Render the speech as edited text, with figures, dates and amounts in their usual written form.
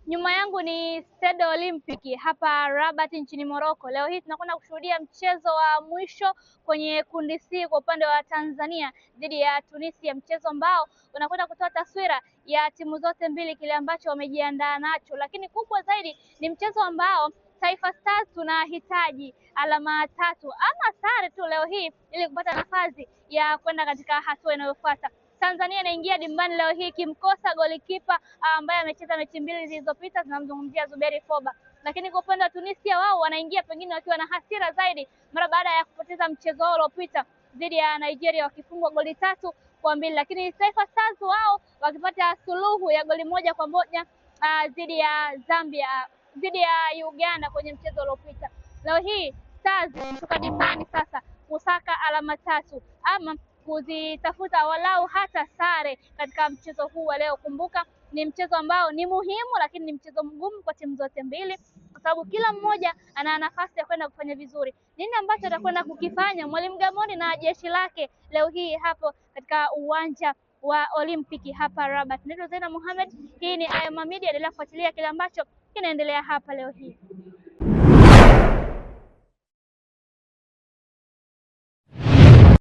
Nyuma yangu ni Stade Olympique hapa Rabat nchini Morocco. Leo hii tunakwenda kushuhudia mchezo wa mwisho kwenye kundi C kwa upande wa Tanzania dhidi ya Tunisia, mchezo ambao unakwenda kutoa taswira ya timu zote mbili kile ambacho wamejiandaa nacho, lakini kubwa zaidi ni mchezo ambao Taifa Stars tunahitaji alama tatu ama sare tu leo hii ili kupata nafasi ya kwenda katika hatua inayofuata. Tanzania inaingia dimbani leo hii kimkosa golikipa ambaye amecheza mechi mbili zilizopita, tunamzungumzia Zuberi Foba. Lakini kwa upande wa Tunisia, wao wanaingia pengine wakiwa na hasira zaidi mara baada ya kupoteza mchezo wao uliopita dhidi ya Nigeria wakifungwa goli 3-2, lakini Taifa Stars wao wakipata suluhu ya goli 1-1 dhidi ya Zambia, dhidi ya Uganda kwenye mchezo uliopita. Leo hii Stars kutoka dimbani sasa kusaka alama tatu ama kuzitafuta walau hata sare katika mchezo huu wa leo. Kumbuka ni mchezo ambao ni muhimu, lakini ni mchezo mgumu kwa timu zote mbili kwa sababu kila mmoja ana nafasi ya kwenda kufanya vizuri. Nini ambacho atakwenda kukifanya Mwalimu Gamondi na jeshi lake leo hii hapo katika uwanja wa Olimpiki hapa Rabat? Naitwa Zaina Mohamed, hii ni Ayama Media, endelea kufuatilia kile ambacho kinaendelea hapa leo hii.